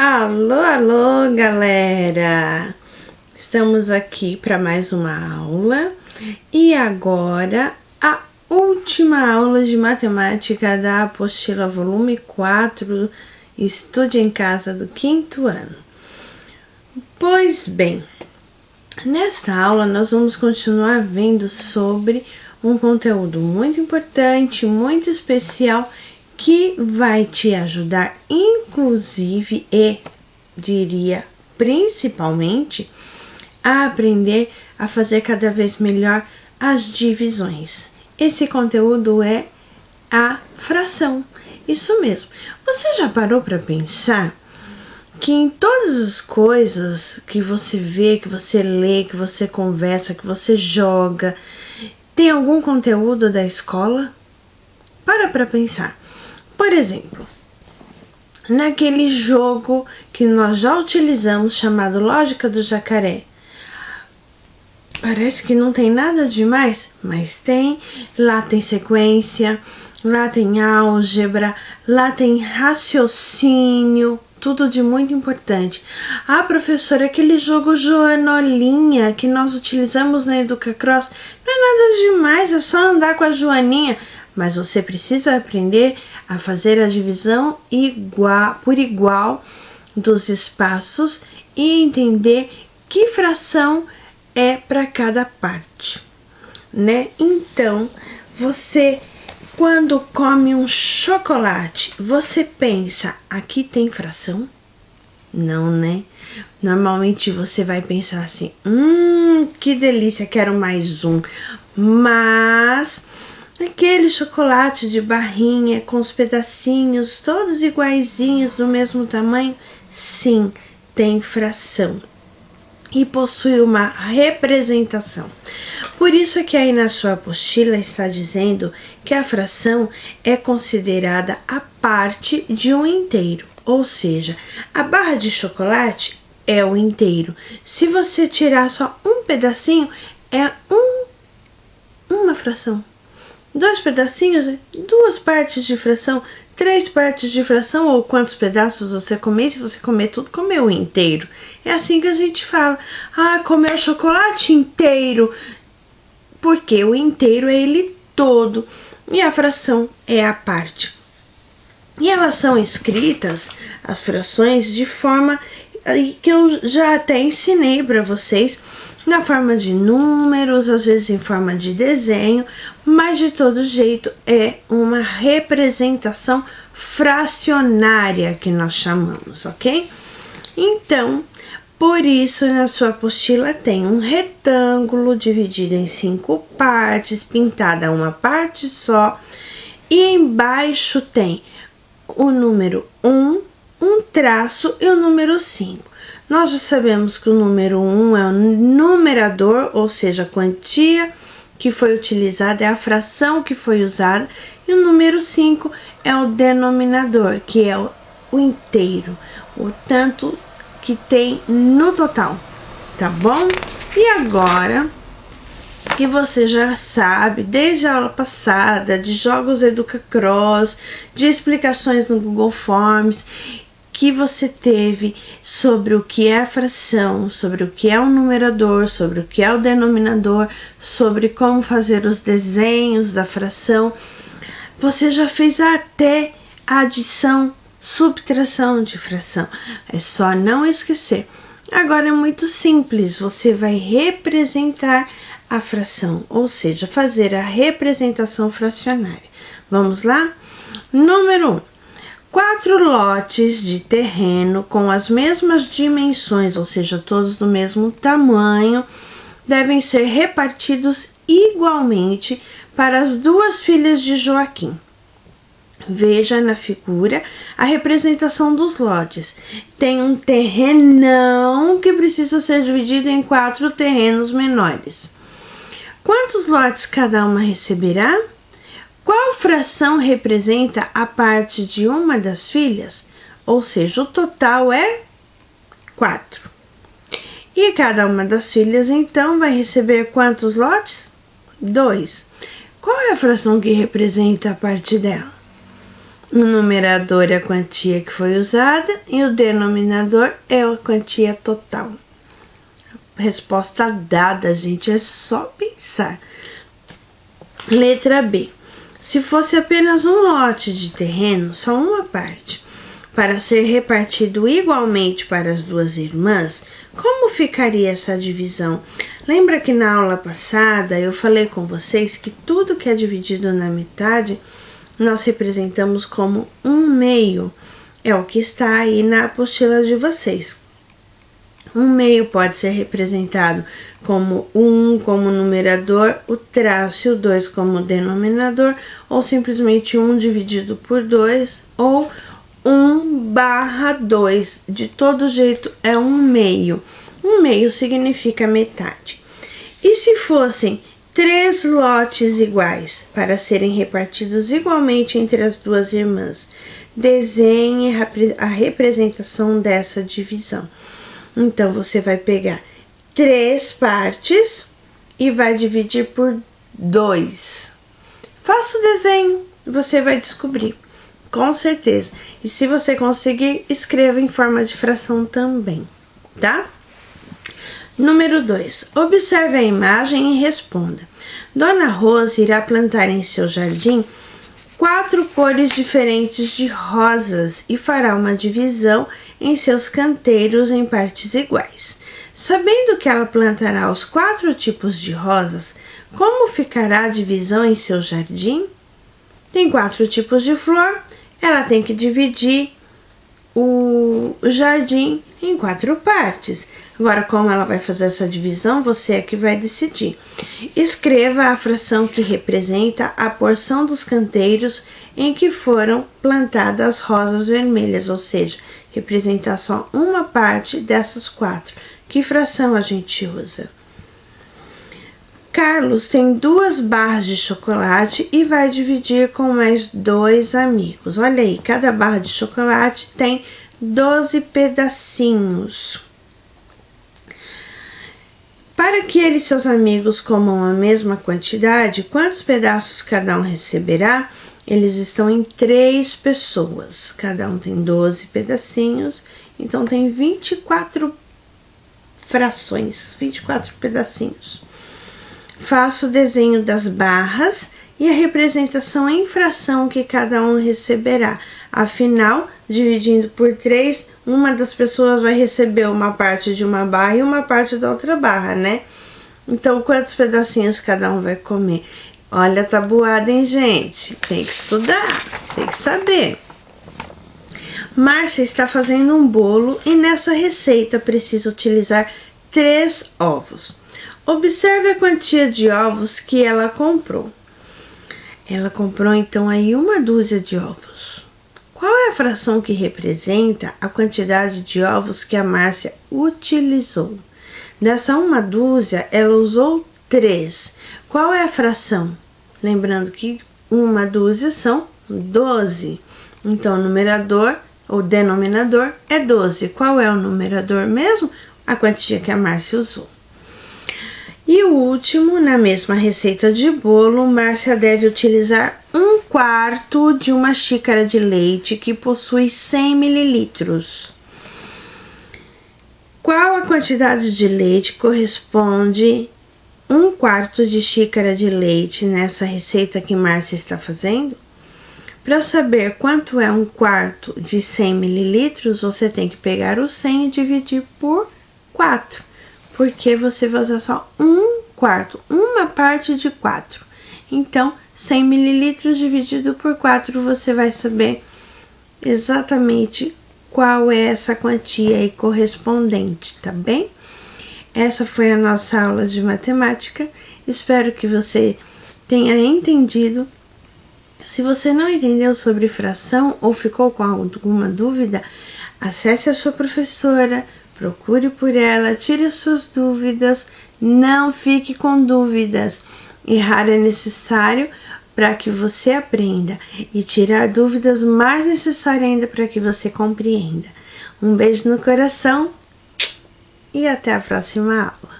Alô, alô, galera! Estamos aqui para mais uma aula e agora a última aula de matemática da apostila volume 4, Estude em Casa do 5º ano. Pois bem, nesta aula nós vamos continuar vendo sobre um conteúdo muito importante, muito especial, que vai te ajudar, inclusive, e diria principalmente, a aprender a fazer cada vez melhor as divisões. Esse conteúdo é a fração. Isso mesmo. Você já parou para pensar que em todas as coisas que você vê, que você lê, que você conversa, que você joga, tem algum conteúdo da escola? Para pensar. Por exemplo, naquele jogo que nós já utilizamos chamado Lógica do Jacaré. Parece que não tem nada demais, mas tem. Lá tem sequência, lá tem álgebra, lá tem raciocínio, tudo de muito importante. Ah, professora, aquele jogo Joanolinha que nós utilizamos na Educacross, não é nada demais, é só andar com a Joaninha. Mas você precisa aprender a fazer a divisão por igual dos espaços e entender que fração é para cada parte, né? Então, você, quando come um chocolate, você pensa, aqui tem fração? Não, né? Normalmente você vai pensar assim, que delícia, quero mais um. Mas aquele chocolate de barrinha com os pedacinhos todos iguaizinhos do mesmo tamanho, sim, tem fração e possui uma representação. Por isso é que aí na sua apostila está dizendo que a fração é considerada a parte de um inteiro, ou seja, a barra de chocolate é o inteiro. Se você tirar só um pedacinho, é uma fração. 2 pedacinhos, 2 partes de fração, 3 partes de fração, ou quantos pedaços você comer. Se você comer tudo, comeu inteiro. É assim que a gente fala. Ah, comeu chocolate inteiro. Porque o inteiro é ele todo e a fração é a parte. E elas são escritas, as frações, de forma que eu já até ensinei para vocês, na forma de números, às vezes em forma de desenho, mas de todo jeito é uma representação fracionária que nós chamamos, ok? Então, por isso na sua apostila tem um retângulo dividido em 5 partes, pintada uma parte só, e embaixo tem o número 1, um traço e o número 5. Nós já sabemos que o número 1 é o numerador, ou seja, a quantia que foi utilizada, é a fração que foi usada, e o número 5 é o denominador, que é o inteiro, o tanto que tem no total, tá bom? E agora que você já sabe, desde a aula passada, de jogos Educacross, de explicações no Google Forms, que você teve sobre o que é a fração, sobre o que é o numerador, sobre o que é o denominador, sobre como fazer os desenhos da fração, você já fez até a adição, subtração de fração. É só não esquecer. Agora é muito simples, você vai representar a fração, ou seja, fazer a representação fracionária. Vamos lá? Número 1. 4 lotes de terreno com as mesmas dimensões, ou seja, todos do mesmo tamanho, devem ser repartidos igualmente para as 2 filhas de Joaquim. Veja na figura a representação dos lotes. Tem um terrenão que precisa ser dividido em 4 terrenos menores. Quantos lotes cada uma receberá? Qual fração representa a parte de uma das filhas? Ou seja, o total é 4. E cada uma das filhas, então, vai receber quantos lotes? 2. Qual é a fração que representa a parte dela? O numerador é a quantia que foi usada e o denominador é a quantia total. Resposta dada, gente, é só pensar. Letra B. Se fosse apenas um lote de terreno, só uma parte, para ser repartido igualmente para as duas irmãs, como ficaria essa divisão? Lembra que na aula passada eu falei com vocês que tudo que é dividido na metade nós representamos como 1/2. É o que está aí na apostila de vocês. 1/2 pode ser representado como 1 como numerador, o traço e o 2 como denominador, ou simplesmente 1 dividido por 2, ou 1/2. De todo jeito é 1/2. 1/2 significa metade. E se fossem 3 lotes iguais para serem repartidos igualmente entre as duas irmãs? Desenhe a representação dessa divisão. Então, você vai pegar 3 partes e vai dividir por 2. Faça o desenho, você vai descobrir, com certeza. E se você conseguir, escreva em forma de fração também, tá? Número 2. Observe a imagem e responda. Dona Rosa irá plantar em seu jardim 4 cores diferentes de rosas e fará uma divisão em seus canteiros em partes iguais. Sabendo que ela plantará os 4 tipos de rosas, como ficará a divisão em seu jardim? Tem 4 tipos de flor, ela tem que dividir o jardim em 4 partes. Agora, como ela vai fazer essa divisão, você é que vai decidir. Escreva a fração que representa a porção dos canteiros em que foram plantadas rosas vermelhas, ou seja, representar só uma parte dessas 4. Que fração a gente usa? Carlos tem 2 barras de chocolate e vai dividir com mais 2 amigos. Olha aí, cada barra de chocolate tem 12 pedacinhos. Para que ele e seus amigos comam a mesma quantidade, quantos pedaços cada um receberá? Eles estão em 3 pessoas. Cada um tem 12 pedacinhos, então tem 24 frações, 24 pedacinhos. Faça o desenho das barras e a representação em fração que cada um receberá. Afinal, dividindo por 3, uma das pessoas vai receber uma parte de uma barra e uma parte da outra barra, né? Então, quantos pedacinhos cada um vai comer? Olha a tabuada, hein, gente? Tem que estudar, tem que saber. Márcia está fazendo um bolo e nessa receita precisa utilizar 3 ovos. Observe a quantia de ovos que ela comprou. Ela comprou, então, aí 1 dúzia de ovos. Qual é a fração que representa a quantidade de ovos que a Márcia utilizou? Dessa 1 dúzia, ela usou 3. Qual é a fração? Lembrando que 1 dúzia são 12. Então, o numerador, o denominador é 12. Qual é o numerador mesmo? A quantia que a Márcia usou. E o último, na mesma receita de bolo, Márcia deve utilizar 1/4 de uma xícara de leite que possui 100 mililitros. Qual a quantidade de leite corresponde 1/4 de xícara de leite nessa receita que Márcia está fazendo? Para saber quanto é 1/4 de 100 mililitros, você tem que pegar o 100 e dividir por 4. Porque você vai usar só 1/4, uma parte de 4. Então, 100 mililitros dividido por 4, você vai saber exatamente qual é essa quantia aí correspondente, tá bem? Essa foi a nossa aula de matemática. Espero que você tenha entendido. Se você não entendeu sobre fração ou ficou com alguma dúvida, acesse a sua professora, procure por ela, tire as suas dúvidas, não fique com dúvidas. Errar é necessário para que você aprenda e tirar dúvidas mais necessárias ainda para que você compreenda. Um beijo no coração e até a próxima aula.